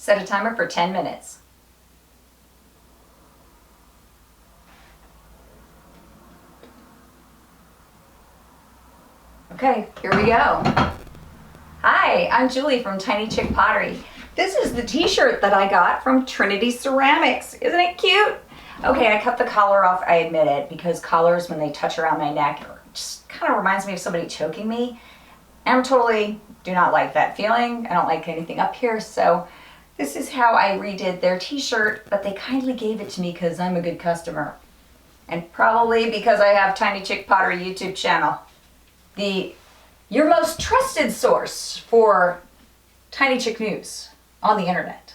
Set a timer for 10 minutes. Okay, here we go. Hi, I'm Julie from Tiny Chick Pottery. This is the t-shirt that I got from Trinity Ceramics. Isn't it cute? Okay, I cut the collar off, I admit it, because collars, when they touch around my neck, it just kind of reminds me of somebody choking me. And I totally do not like that feeling. I don't like anything up here, so this is how I redid their t-shirt, but they kindly gave it to me because I'm a good customer. And probably because I have Tiny Chick Pottery YouTube channel. Your most trusted source for Tiny Chick news on the internet.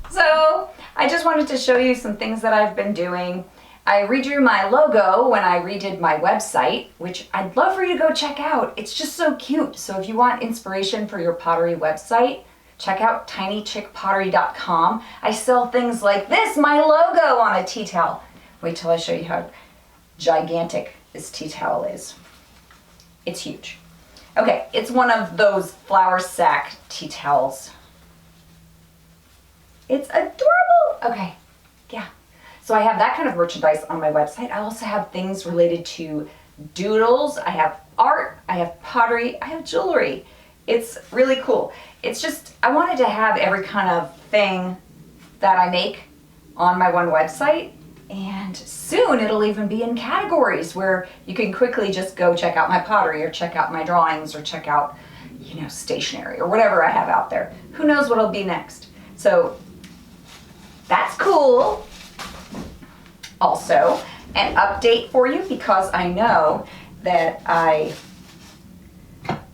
So I just wanted to show you some things that I've been doing. I redrew my logo when I redid my website, which I'd love for you to go check out. It's just so cute. So if you want inspiration for your pottery website, check out tinychickpottery.com. I sell things like this, my logo on a tea towel. Wait till I show you how gigantic this tea towel is. It's huge. Okay, it's one of those flour sack tea towels. It's adorable. Okay, yeah. So I have that kind of merchandise on my website. I also have things related to doodles. I have art, I have pottery, I have jewelry. It's really cool. It's just, I wanted to have every kind of thing that I make on my one website. And soon it'll even be in categories where you can quickly just go check out my pottery or check out my drawings or check out, stationery or whatever I have out there. Who knows what'll be next. So that's cool. Also, an update for you because I know that I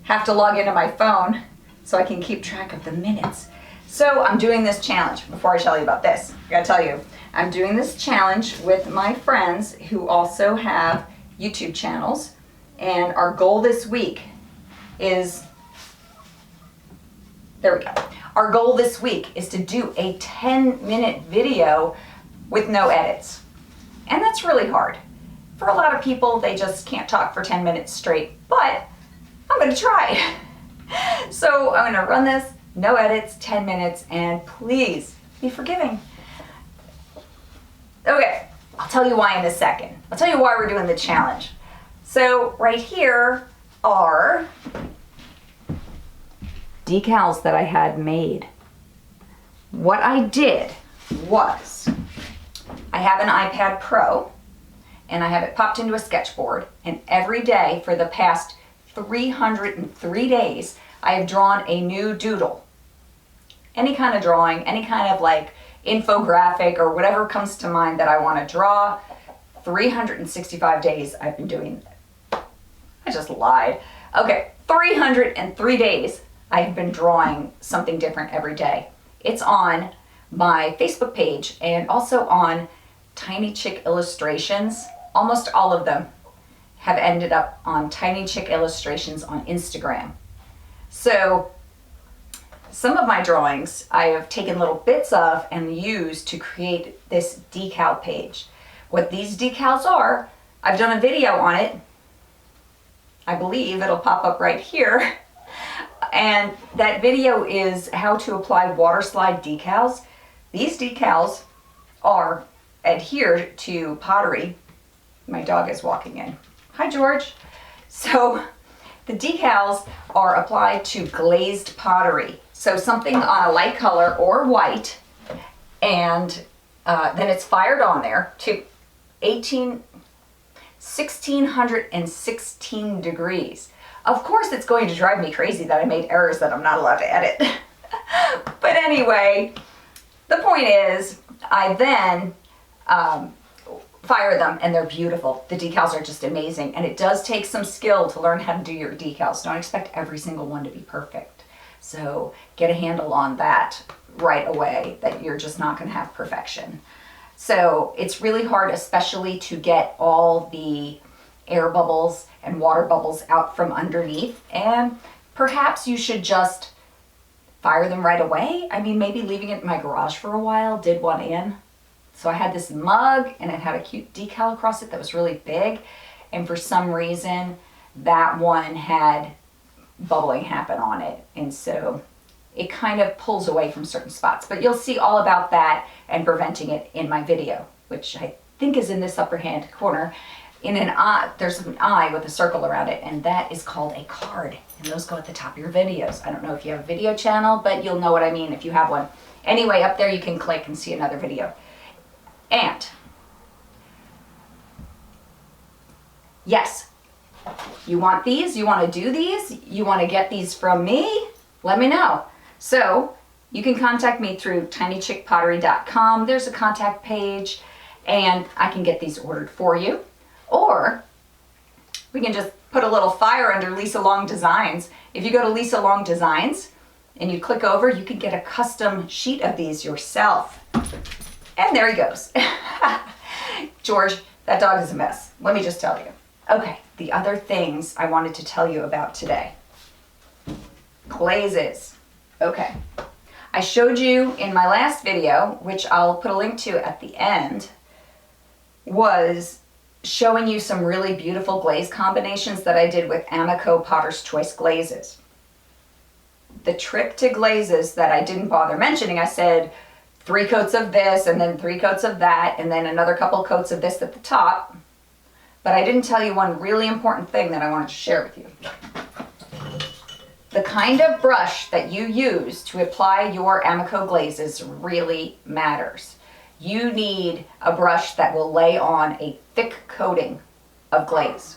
have to log into my phone so I can keep track of the minutes. So I'm doing this challenge. Before I tell you about this, I gotta tell you, I'm doing this challenge with my friends who also have YouTube channels, and our goal this week is, there we go. Our goal this week is to do a 10-minute video with no edits. And that's really hard. For a lot of people, they just can't talk for 10 minutes straight, but I'm gonna try. So I'm gonna run this, no edits, 10 minutes, and please be forgiving. Okay, I'll tell you why in a second. I'll tell you why we're doing the challenge. So right here are decals that I had made. What I did was, I have an iPad Pro, and I have it popped into a sketchboard, and every day for the past 303 days, I have drawn a new doodle. Any kind of drawing, any kind of like infographic or whatever comes to mind that I want to draw. 365 days I've been doing that. I just lied. Okay, 303 days I've been drawing something different every day. It's on my Facebook page and also on Tinychickillustrations. Almost all of them have ended up on Tinychickillustrations on Instagram. So some of my drawings I have taken little bits of and used to create this decal page. What these decals are, I've done a video on it. I believe it'll pop up right here. And that video is how to apply Waterslide decals. These decals are adhered to pottery. My dog is walking in. Hi, George. So the decals are applied to glazed pottery. So something on a light color or white, and then it's fired on there to 1616 degrees. Of course, it's going to drive me crazy that I made errors that I'm not allowed to edit. But anyway, the point is, I then fire them and they're beautiful. The decals are just amazing, and it does take some skill to learn how to do your decals. Don't expect every single one to be perfect. So get a handle on that right away, that you're just not going to have perfection. So it's really hard, especially to get all the air bubbles and water bubbles out from underneath, and perhaps you should just fire them right away. I mean, maybe leaving it in my garage for a while did one in. So I had this mug and it had a cute decal across it that was really big, and for some reason that one had bubbling happen on it, and so it kind of pulls away from certain spots. But you'll see all about that and preventing it in my video, which I think is in this upper hand corner. In an eye, there's an eye with a circle around it, and that is called a card. And those go at the top of your videos. I don't know if you have a video channel, but you'll know what I mean if you have one. Anyway, up there you can click and see another video. And yes, you want these, you want to do these, you want to get these from me, let me know. So you can contact me through tinychickpottery.com. There's a contact page, and I can get these ordered for you. Or we can just put a little fire under Lisa Long Designs. If you go to Lisa Long Designs and you click over, you can get a custom sheet of these yourself. And there he goes. George, that dog is a mess. Let me just tell you. Okay, the other things I wanted to tell you about today. Glazes. Okay. I showed you in my last video, which I'll put a link to at the end, was showing you some really beautiful glaze combinations that I did with Amaco Potter's Choice glazes. The trick to glazes that I didn't bother mentioning, I said 3 coats of this and then 3 coats of that and then another couple coats of this at the top. But I didn't tell you one really important thing that I wanted to share with you. The kind of brush that you use to apply your Amaco glazes really matters. You need a brush that will lay on a thick coating of glaze.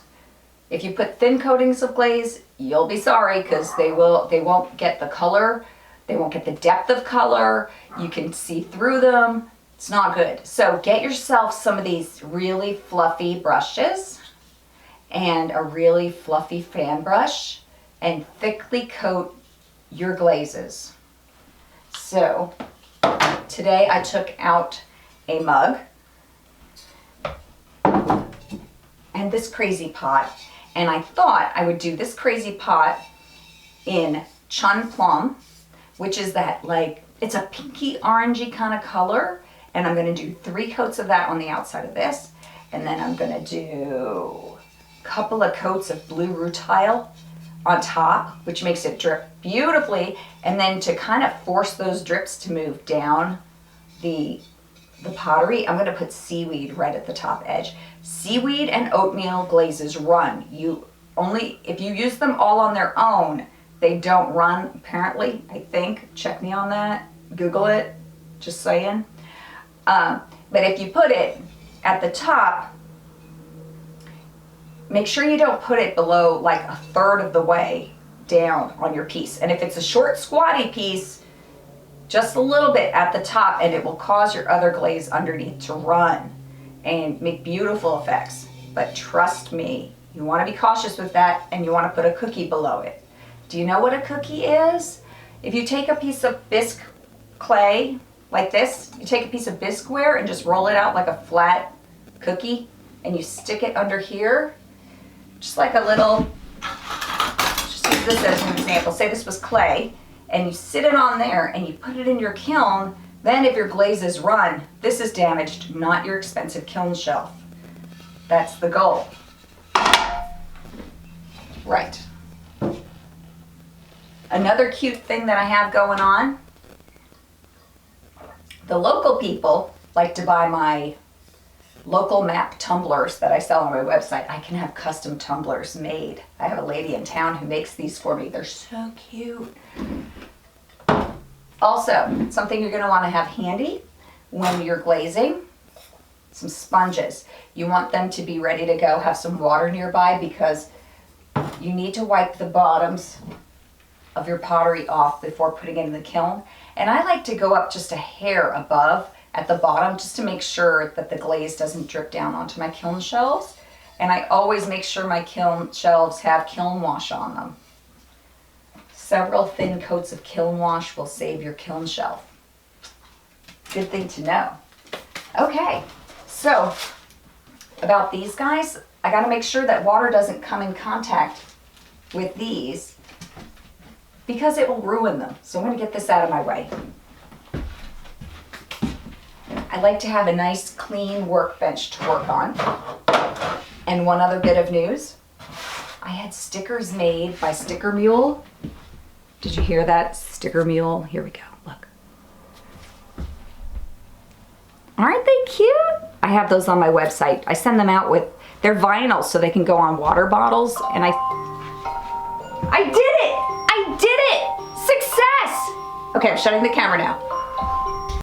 If you put thin coatings of glaze, you'll be sorry, because they won't get the color, they won't get the depth of color, you can see through them, it's not good. So get yourself some of these really fluffy brushes and a really fluffy fan brush and thickly coat your glazes. So today I took out a mug and this crazy pot, and I thought I would do this crazy pot in Chun Plum, which is that, like, it's a pinky orangey kind of color, and I'm going to do 3 coats of that on the outside of this, and then I'm going to do a couple of coats of blue rutile on top, which makes it drip beautifully, and then to kind of force those drips to move down the pottery, I'm going to put seaweed right at the top edge. Seaweed and oatmeal glazes run. If you use them all on their own, they don't run, apparently, I think. Check me on that. Google it. Just saying. But if you put it at the top, make sure you don't put it below like 1/3 of the way down on your piece. And if it's a short, squatty piece, just a little bit at the top, and it will cause your other glaze underneath to run and make beautiful effects. But trust me, you want to be cautious with that, and you want to put a cookie below it. Do you know what a cookie is? If you take a piece of bisque clay like this, you take a piece of bisqueware and just roll it out like a flat cookie, and you stick it under here, just like a little, just use this as an example. Say this was clay, and you sit it on there and you put it in your kiln. Then if your glazes run, this is damaged, not your expensive kiln shelf. That's the goal. Right. Another cute thing that I have going on, the local people like to buy my local map tumblers that I sell on my website. I can have custom tumblers made. I have a lady in town who makes these for me. They're so cute. Also, something you're going to want to have handy when you're glazing, some sponges. You want them to be ready to go, have some water nearby, because you need to wipe the bottoms of your pottery off before putting it in the kiln. And I like to go up just a hair above at the bottom just to make sure that the glaze doesn't drip down onto my kiln shelves. And I always make sure my kiln shelves have Kiln Wash on them. Several thin coats of Kiln Wash will save your kiln shelf. Good thing to know. Okay, so about these guys, I gotta make sure that water doesn't come in contact with these because it will ruin them. So I'm gonna get this out of my way. I like to have a nice clean workbench to work on. And one other bit of news, I had stickers made by Sticker Mule Did you hear that? Sticker Mule. Here we go. Look. Aren't they cute? I have those on my website. I send them out with, they're vinyl so they can go on water bottles, and I did it! I did it! Success! Okay, I'm shutting the camera now.